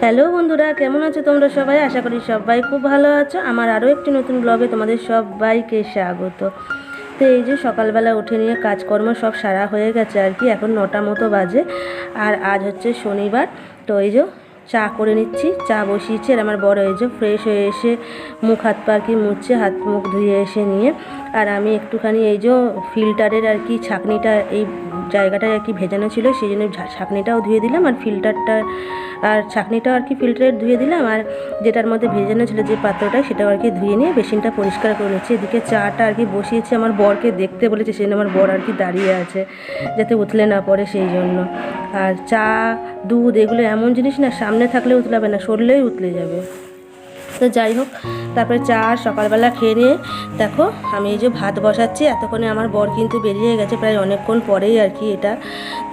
Hello বন্ধুরা, কেমন আছো তোমরা সবাই? আশা করি সবাই খুব ভালো আছো। আমার আরও একটি নতুন ব্লগে তোমাদের সবাইকে স্বাগত। তো এই যে সকালবেলা উঠে নিয়ে কাজকর্ম সব সারা হয়ে গেছে আর কি, এখন 9টা মতো বাজে। আর আজ হচ্ছে শনিবার। তো এই যে চা করে নিচ্ছি, চা বসিয়েছি। আর আমার বড় এই যে ফ্রেশ হয়ে এসে মুখ হাত পা আর কি মুছছে, হাত মুখ ধুয়ে এসে নিয়ে। আর আমি একটুখানি এই যে ফিল্টারের আর কি ছাঁকনিটা এই জায়গাটায় আর কি ভেজানো ছিল, সেই জন্য ছাঁকনিটাও ধুয়ে দিলাম। আর ফিল্টারটা আর ছাঁকনিটাও আর কি ফিল্টারের ধুয়ে দিলাম। আর যেটার মধ্যে ভেজানো ছিল যে পাত্রটা, সেটাও আর কি ধুয়ে নিয়ে বেসিনটা পরিষ্কার করে নিচ্ছি। এদিকে চাটা আর কি বসিয়েছি, আমার বরকে দেখতে বলেছে, সেই জন্য আমার বর আর কি দাঁড়িয়ে আছে যাতে উতলে না পড়ে সেই জন্য। আর চা দুধ এগুলো এমন জিনিস না, সামনে থাকলে উতলাবে না, সরলেই উতলে যাবে। তো যাই হোক, তারপরে চা সকালবেলা খেয়ে নিয়ে দেখো আমি এই যে ভাত বসাচ্ছি। এতক্ষণে আমার বর কিন্তু বেরিয়ে গেছে, প্রায় অনেকক্ষণ পরেই আর কি এটা।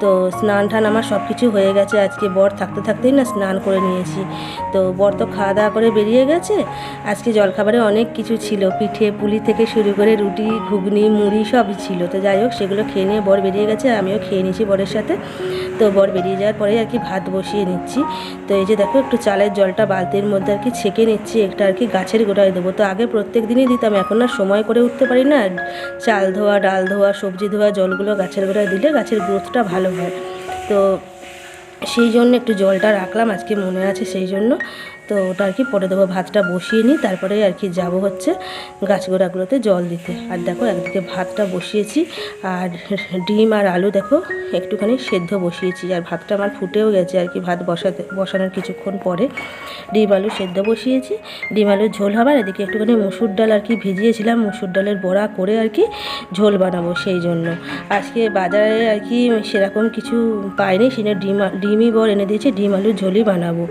তো স্নান টান আমার সব কিছু হয়ে গেছে আজকে, বর থাকতে থাকতেই না স্নান করে নিয়েছি। তো বর তো খাওয়া দাওয়া করে বেরিয়ে গেছে। আজকে জলখাবারে অনেক কিছু ছিল, পিঠে পুলি থেকে শুরু করে রুটি ঘুগনি মুড়ি সবই ছিল। তো যাই হোক, সেগুলো খেয়ে নিয়ে বর বেরিয়ে গেছে, আমিও খেয়ে নিয়েছি বরের সাথে। তো বর বেরিয়ে যাওয়ার পরে আর কি ভাত বসিয়ে নিচ্ছি। তো এই যে দেখো একটু চালের জলটা বালতির মধ্যে আর কি ছেঁকে নিচ্ছি, একটা আর কি গাছের গোড়ায় দেবো। তো আগে প্রত্যেক দিনই দিতাম, এখন না সময় করে উঠতে পারি না। চাল ধোয়া, ডাল ধোয়া, সবজি ধোয়া জলগুলো গাছের গোড়ায় দিলে গাছের গ্রোথটা ভালো হয়। তো সেই জন্য একটু জলটা রাখলাম, আজকে মনে আছে সেই জন্য। তো ওটা আর কি পরে দেবো, ভাতটা বসিয়ে নিই, তারপরে আর কি যাবো হচ্ছে গাছ গোড়াগুলোতে জল দিতে। আর দেখো একদিকে ভাতটা বসিয়েছি, আর ডিম আর আলু দেখো একটুখানি সেদ্ধ বসিয়েছি। আর ভাতটা আমার ফুটেও গেছে আর কি, ভাত বসানোর কিছুক্ষণ পরে ডিম আলু সেদ্ধ বসিয়েছি। ডিম আলুর ঝোল হবে। আর এদিকে একটুখানি মুসুর ডাল আর কি ভিজিয়েছিলাম, মুসুর ডালের বড়া করে আর কি ঝোল বানাবো সেই জন্য। আজকে বাজারে আর কি সেরকম কিছু পাইনি, সেজন্য ডিমই বর এনে দিয়েছে, ডিম আলুর ঝোলই বানাবো।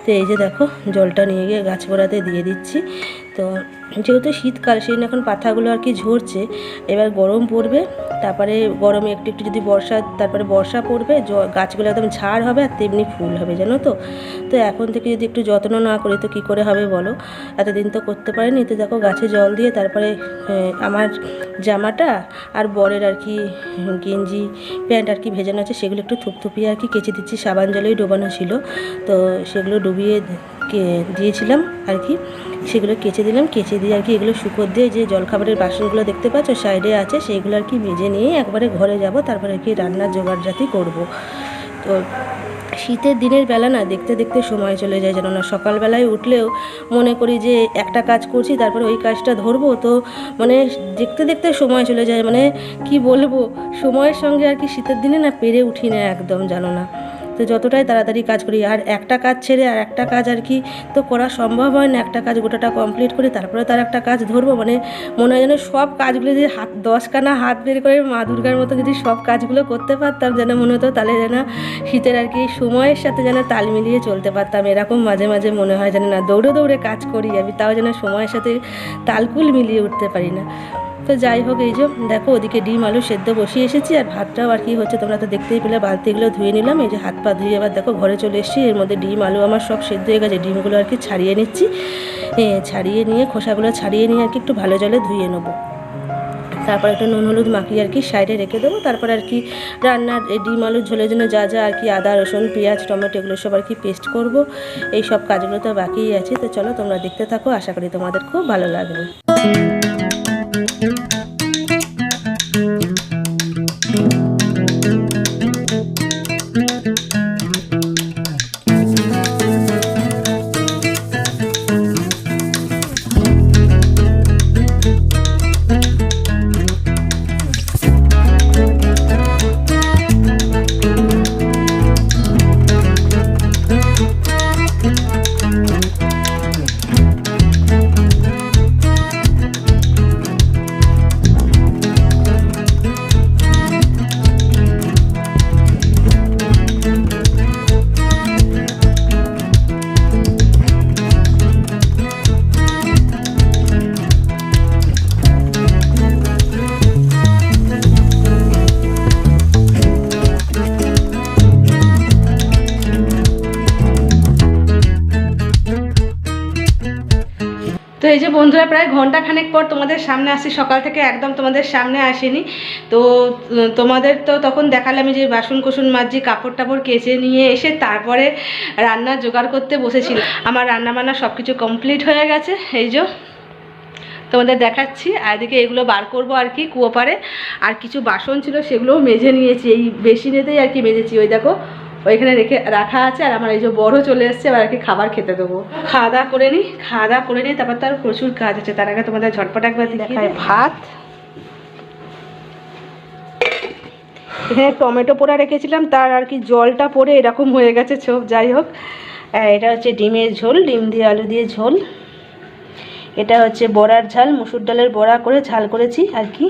তো এই যে দেখো জলটা নিয়ে গিয়ে গাছ গোড়াতে দিয়ে দিচ্ছি। তো যেহেতু শীতকাল, সেই এখন পাতাগুলো আর কি ঝরছে, এবার গরম পড়বে, তারপরে গরমে একটু একটু যদি তারপরে বর্ষা পড়বে, গাছগুলো একদম ঝাড় হবে আর তেমনি ফুল হবে, জানো তো। তো এখন থেকে যদি একটু যত্ন না করি তো কী করে হবে বলো। এতদিন তো করতে পারিনি। তো দেখো গাছে জল দিয়ে তারপরে আমার জামাটা আর বরের আর কি গেঞ্জি প্যান্ট আর কি ভেজানো আছে, সেগুলো একটু থুপথুপিয়ে আর কি কেচে দিচ্ছি। সাবান জলেই ডোবানো ছিল, তো সেগুলো ডুবিয়ে দিয়েছিলাম আর কি, সেগুলো কেচে দিলাম। কেচে দিয়ে আর কি এগুলো শুকোর দিয়ে যে জলখাবারের বাসনগুলো দেখতে পাচ্ছ সাইডে আছে, সেইগুলো আর কি মেজে নিয়ে একবারে ঘরে যাব, তারপরে আর কি রান্নার জোগাড়জাতি করব। তো শীতের দিনের বেলা না দেখতে দেখতে সময় চলে যায়, জানো না। সকালবেলায় উঠলেও মনে করি যে একটা কাজ করছি, তারপরে ওই কাজটা ধরবো, তো মানে দেখতে দেখতে সময় চলে যায়, মানে কি বলবো, সময়ের সঙ্গে আর কি শীতের দিনে না পেরে উঠি না একদম, জানো না। তো যতটাই তাড়াতাড়ি কাজ করি, আর একটা কাজ ছেড়ে আর একটা কাজ আর কি তো করা সম্ভব হয় না। একটা কাজ গোটাটা কমপ্লিট করি, তারপরে তার একটা কাজ ধরবো, মানে মনে হয় যেন সব কাজগুলো যদি 10খানা হাত বের করে মা দুর্গার মতো যদি সব কাজগুলো করতে পারতাম, যেন মনে হতো তাহলে যেন শীতের আর কি সময়ের সাথে যেন তাল মিলিয়ে চলতে পারতাম। এরকম মাঝে মাঝে মনে হয় যেন না দৌড়ে দৌড়ে কাজ করি আমি, তাও যেন সময়ের সাথে তালকুল মিলিয়ে উঠতে পারি না। তো যাই হোক, এই যে দেখো ওদিকে ডিম আলু সেদ্ধ বসিয়ে এসেছি, আর ভাতটাও আর কি হচ্ছে, তোমরা তো দেখতেই পেলে। বালতিগুলো ধুয়ে নিলাম, এই যে হাত পা ধুয়ে এবার দেখো ঘরে চলে এসেছি। এর মধ্যে ডিম আলু আমার সব সেদ্ধ হয়ে গেছে, ডিমগুলো আর কি ছাড়িয়ে নিচ্ছি। ছাড়িয়ে নিয়ে খোসাগুলো ছাড়িয়ে নিয়ে আর কি একটু ভালো জলে ধুয়ে নেবো। তারপর একটা নুন হলুদ মাখিয়ে আর কি সাইডে রেখে দেবো। তারপর আর কি রান্নার এই ডিম আলুর ঝোলের জন্য যা যা আর কি আদা রসুন পেঁয়াজ টমেটো এগুলো সব আর কি পেস্ট করব। এই সব কাজগুলো তো বাকিই আছে। তো চলো তোমরা দেখতে থাকো, আশা করি তোমাদের খুব ভালো লাগবে। এই যে বন্ধুরা, প্রায় ঘন্টাখানেক পর তোমাদের সামনে আসি। সকাল থেকে একদম তোমাদের সামনে আসেনি। তো তোমাদের তো তখন দেখালাম যে বাসন কোসন মাজছি, কাপড় টাপড় কেচে নিয়ে এসে তারপরে রান্না জোগাড় করতে বসেছিল। আমার রান্না বান্না সব কিছু কমপ্লিট হয়ে গেছে, এই যে তোমাদের দেখাচ্ছি। আর এদিকে এগুলো বার করবো আর কি কুয়ো পারে। আর কিছু বাসন ছিল সেগুলোও মেজে নিয়েছি, এই বেসিনেতেই আর কি মেজেছি। ওই দেখো ওইখানে রাখা আছে। আর আমার এই যে বড় চলে এসছে, এবার আর কি খাবার খেতে দেবো। খাওয়া দাওয়া করে নিই, তারপর তার প্রচুর কাজ আছে। তার আগে তোমাদের ঝটপট একবার দেখায় ভাত। এখানে টমেটো পোড়া রেখেছিলাম, তার আর কি জলটা পড়ে এরকম হয়ে গেছে ছোপ। যাই হোক, এটা হচ্ছে ডিমের ঝোল, ডিম দিয়ে আলু দিয়ে ঝোল। এটা হচ্ছে বড়ার ঝাল, মুসুর ডালের বড়া করে ঝাল করেছি আর কি।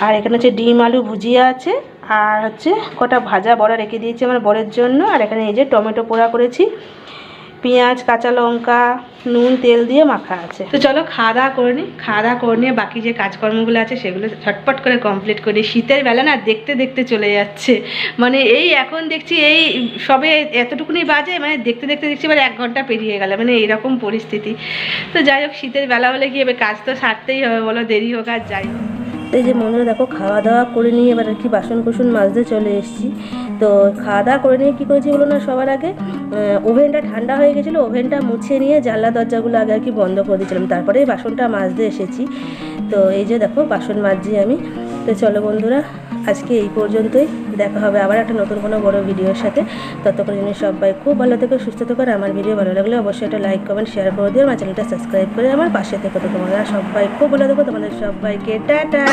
আর এখানে হচ্ছে ডিম আলু ভুজিয়া আছে, আর হচ্ছে কটা ভাজা বড়া রেখে দিয়েছি আমার বরের জন্য। আর এখানে এই যে টমেটো পোড়া করেছি, পেঁয়াজ কাঁচা লঙ্কা নুন তেল দিয়ে মাখা আছে। তো চলো খাওয়া দাওয়া করে নিই। খাওয়া দাওয়া করে নিয়ে বাকি যে কাজকর্মগুলো আছে সেগুলো ঝটপট করে কমপ্লিট করি। শীতের বেলা না দেখতে দেখতে চলে যাচ্ছে, মানে এই এখন দেখছি এই সবে এতটুকুনি বাজে, মানে দেখতে দেখতে দেখছি এবার 1 ঘন্টা পেরিয়ে গেল, মানে এইরকম পরিস্থিতি। তো যাই হোক, শীতের বেলা হলে কি হবে, কাজ তো সারতেই হবে, বলো দেরি হোক আর যাই হোক। এই যে বন্ধুরা দেখো, খাওয়া দাওয়া করে নিয়ে এবার আর কি বাসন কুসন মাজতে চলে এসেছি। তো খাওয়া দাওয়া করে নিয়ে কী করেছি বলো না, সবার আগে ওভেনটা ঠান্ডা হয়ে গেছিলো, ওভেনটা মুছে নিয়ে জানলা দরজাগুলো আগে আর কি বন্ধ করে দিয়েছিলাম, তারপরে বাসনটা মাজতে এসেছি। তো এই যে দেখো বাসন মাজছি আমি। তো চলো বন্ধুরা, আজকে এই পর্যন্তই। দেখা হবে আবার একটা নতুন কোনো বড় ভিডিওর সাথে। ততক্ষণ জন্য সবাই খুব ভালো থেকো, সুস্থ থেকো। আর আমার ভিডিও ভালো লাগলে অবশ্যই একটা লাইক কমেন্ট শেয়ার করে দিও, আমার চ্যানেলটা সাবস্ক্রাইব করে আমার পাশে থেকো। তো তোমরা সবাই খুব ভালো থেকো, তোমাদের সবাইকে টাটা।